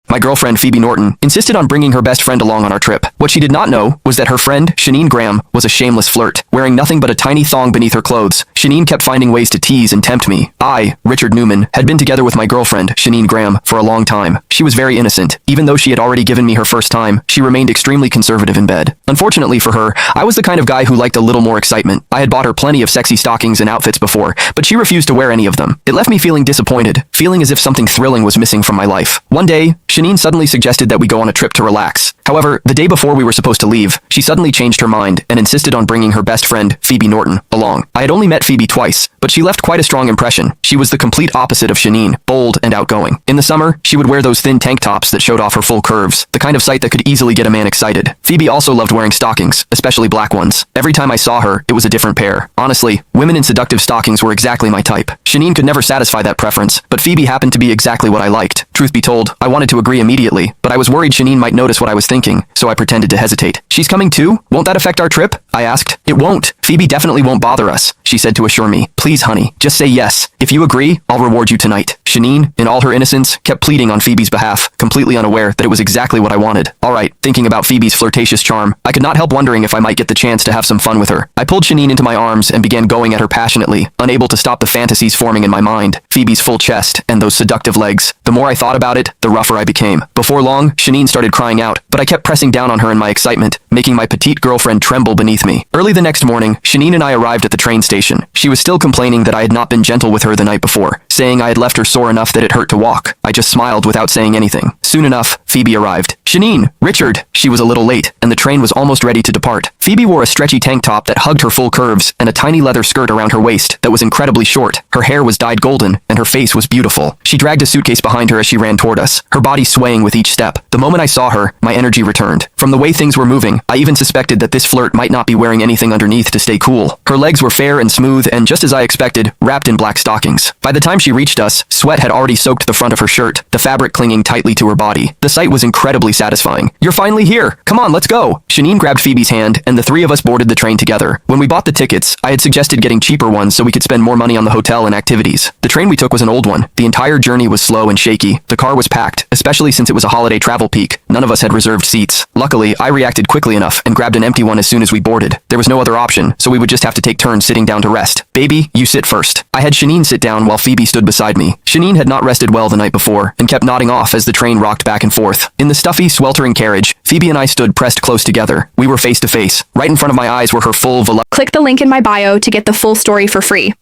my girlfriend Phoebe Norton, insisted on bringing her best friend along on our trip. What she did not know was that her friend, Shanine Graham, was a shameless flirt. Wearing nothing but a tiny thong beneath her clothes, Shanine kept finding ways to tease and tempt me. I, Richard Newman, had been together with my girlfriend, Shanine Graham, for a long time. She was very innocent. Even though she had already given me her first time, she remained extremely conservative in bed. Unfortunately for her, I was the kind of guy who liked a little more excitement. I had bought her plenty of sexy stockings and outfits before, but she refused to wear any of them. It left me feeling disappointed, feeling as if something thrilling was missing from my life. One day, Shanine suddenly suggested that we go on a trip to relax. However, the day before we were supposed to leave, she suddenly changed her mind and insisted on bringing her best friend, Phoebe Norton, along. I had only met Phoebe twice, but she left quite a strong impression. She was the complete opposite of Shanine, bold and outgoing. In the summer, she would wear those thin tank tops that showed off her full curves, the kind of sight that could easily get a man excited. Phoebe also loved wearing stockings, especially black ones. Every time I saw her, it was a different pair. Honestly, women in seductive stockings were exactly my type. Shanine could never satisfy that preference, but Phoebe happened to be exactly what I liked. Truth be told, I wanted to agree immediately, but I was worried Shanine might notice what I was thinking, so I pretended to hesitate. "She's coming too? Won't that affect our trip?" I asked. "It won't. Phoebe definitely won't bother us," she said to assure me. "Please, honey, just say yes. If you agree, I'll reward you tonight." Shanine, in all her innocence, kept pleading on Phoebe's behalf, completely unaware that it was exactly what I wanted. Alright, thinking about Phoebe's flirtatious charm, I could not help wondering if I might get the chance to have some fun with her. I pulled Shanine into my arms and began going at her passionately, unable to stop the fantasies forming in my mind. Phoebe's full chest and those seductive legs. The more I thought about it, the rougher I became. Before long, Shanine started crying out, but I kept pressing down on her in my excitement, making my petite girlfriend tremble beneath me. Early the next morning, Shanine and I arrived at the train station. She was still complaining that I had not been gentle with her the night before, saying I had left her sore enough that it hurt to walk. I just smiled without saying anything. Soon enough, Phoebe arrived. "Shanine, Richard." She was a little late, and the train was almost ready to depart. Phoebe wore a stretchy tank top that hugged her full curves and a tiny leather skirt around her waist that was incredibly short. Her hair was dyed golden, and her face was beautiful. She dragged a suitcase behind her as she ran toward us, her body swaying with each step. The moment I saw her, my energy returned. From the way things were moving, I even suspected that this flirt might not be wearing anything underneath to stay cool. Her legs were fair and smooth and, just as I expected, wrapped in black stockings. By the time she reached us, sweat had already soaked the front of her shirt, the fabric clinging tightly to her body. The sight was incredibly satisfying. "You're finally here. Come on, let's go." Shanine grabbed Phoebe's hand, and the three of us boarded the train together. When we bought the tickets, I had suggested getting cheaper ones so we could spend more money on the hotel and activities. The train we took was an old one. The entire journey was slow and shaky. The car was packed, especially since it was a holiday travel peak. None of us had reserved seats. Luckily, I reacted quickly enough and grabbed an empty one as soon as we boarded. There was no other option, so we would just have to take turns sitting down to rest. "Baby, you sit first." I had Shanine sit down while Phoebe stood beside me. Shanine had not rested well the night before and kept nodding off as the train rocked back and forth. In the stuffy, sweltering carriage, Phoebe and I stood pressed close together. We were face to face. Right in front of my eyes were her full Click the link in my bio to get the full story for free.